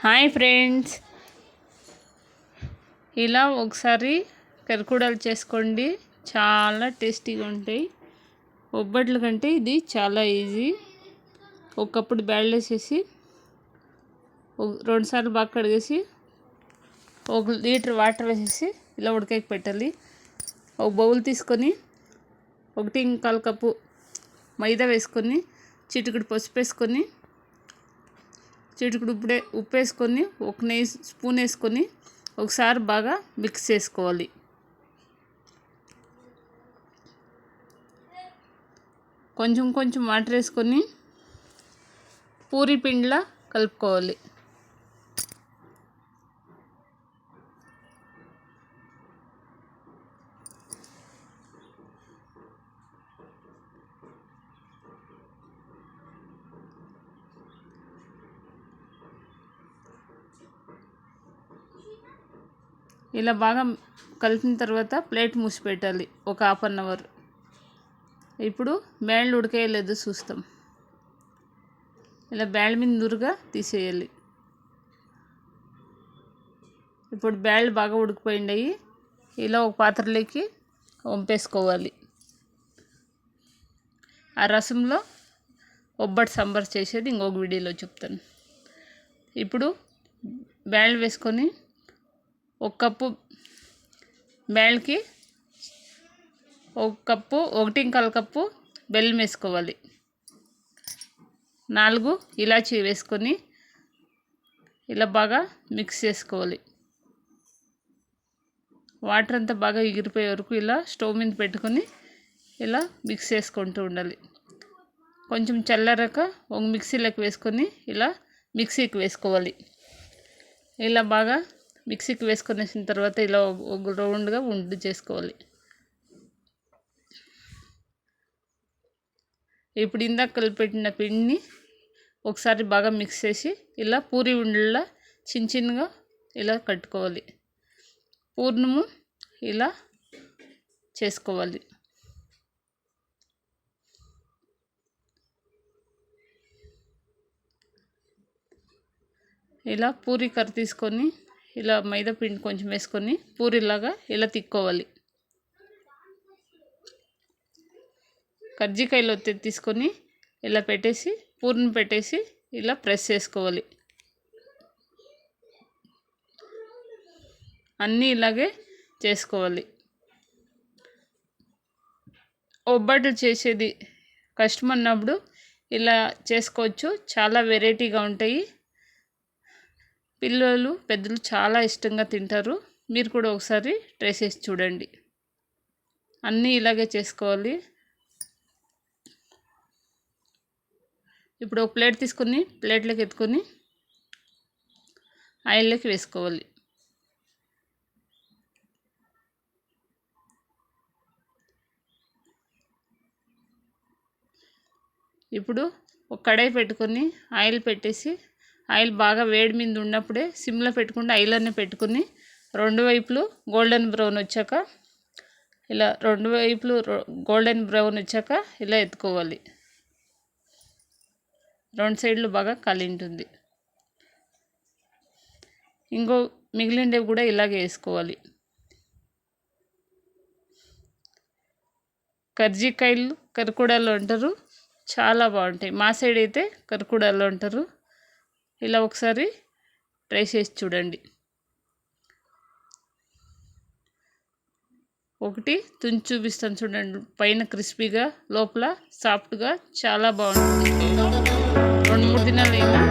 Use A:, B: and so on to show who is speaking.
A: Hi friends, ఇలా ఒకసారి కరకుడాలు చేసుకోండి, చాలా టేస్టీగా ఉంటాయి. ఒబ్బట్ల కంటే ఇది చాలా ఈజీ. ఒక కప్పుడు బ్యాళ్ళు వేసేసి 2 సార్లు బాగా కడిగేసి 1 లీటర్ వాటర్ వేసేసి ఇలా ఉడకకి పెట్టాలి. ఒక బౌల్ తీసుకొని 1.25 కప్పు మైదా వేసుకొని చిటికెడు పసుపు వేసుకొని చిటికెడు ఉప్పు వేసుకొని 1 స్పూన్ వేసుకొని ఒకసారి బాగా మిక్స్ చేసుకోవాలి. కొంచెం కొంచెం వాటర్ వేసుకొని పూరి పిండిలా కలుపుకోవాలి. ఇలా బాగా కలిపిన తర్వాత ప్లేట్ మూసి పెట్టాలి ఒక 1/2 అవర్. ఇప్పుడు బ్యాళ్ళు ఉడకేయలేదు చూస్తాం. ఇలా బ్యాళ్ళ మీద నురుగా తీసేయాలి. ఇప్పుడు బ్యాళ్ళు బాగా ఉడికిపోయినాయి. ఇలా ఒక పాత్రలోకి వంపేసుకోవాలి. ఆ రసంలో ఒబ్బటి సాంబార్ చేసేది ఇంకొక వీడియోలో చెప్తాను. ఇప్పుడు బ్యాళ్ళు వేసుకొని 1 కప్పు బ్యాళ్ళకి 1.25 కప్పు బెల్లం వేసుకోవాలి. 4 ఇలాచీ వేసుకొని ఇలా బాగా మిక్స్ చేసుకోవాలి. వాటర్ అంతా బాగా ఎగిరిపోయే వరకు ఇలా స్టవ్ మీద పెట్టుకొని ఇలా మిక్స్ చేసుకుంటూ ఉండాలి. కొంచెం చల్లారాక ఒక మిక్సీలోకి వేసుకొని ఇలా మిక్సీకి వేసుకోవాలి. ఇలా బాగా మిక్సీకి వేసుకొనేసిన తర్వాత ఇలా ఒక రౌండ్గా ఉండి చేసుకోవాలి. ఇప్పుడు ఇందాక కలిపెట్టిన పిండిని ఒకసారి బాగా మిక్స్ చేసి ఇలా పూరి ఉండలా చిన్నగా ఇలా కట్టుకోవాలి. పూర్ణము ఇలా చేసుకోవాలి. ఇలా పూరి కర్ర తీసుకొని ఇలా మైదా పిండి కొంచెం వేసుకొని పూరిలాగా ఇలా తిక్కోవాలి. కజ్జికాయలు తీసుకొని ఇలా పెట్టేసి పూర్ణం పెట్టేసి ఇలా ప్రెస్ చేసుకోవాలి. అన్నీ ఇలాగే చేసుకోవాలి. ఒబ్బట్లు చేసేది కష్టమన్నప్పుడు ఇలా చేసుకోవచ్చు. చాలా వెరైటీగా ఉంటాయి. పిల్లలు పెద్దలు చాలా ఇష్టంగా తింటారు. మీరు కూడా ఒకసారి ట్రై చేసి చూడండి. అన్నీ ఇలాగే చేసుకోవాలి. ఇప్పుడు ఒక ప్లేట్ తీసుకొని ప్లేట్లోకి ఎత్తుకొని ఆయిల్లోకి వేసుకోవాలి. ఇప్పుడు ఒక కడాయి పెట్టుకొని ఆయిల్ పెట్టేసి ఆయిల్ బాగా వేడి మీద ఉన్నప్పుడే సిమ్లో పెట్టుకుంటే ఆయిల్లోనే పెట్టుకుని 2 వైపులు గోల్డెన్ బ్రౌన్ వచ్చాక ఇలా 2 వైపులు గోల్డెన్ బ్రౌన్ వచ్చాక ఇలా ఎత్తుకోవాలి. 2 సైడ్లు బాగా కాలింటుంది. ఇంకో మిగిలిండేవి కూడా ఇలాగే వేసుకోవాలి. కర్జికాయలు కరకుడాలు అంటారు, చాలా బాగుంటాయి. మా సైడ్ అయితే కరకుడాలు అంటారు. ఇలా ఒకసారి ట్రై చేసి చూడండి. ఒకటి తుంచి చూపిస్తాను చూడండి. పైన క్రిస్పీగా లోపల సాఫ్ట్గా చాలా బాగుంటుంది. 2-3 దినాలైనా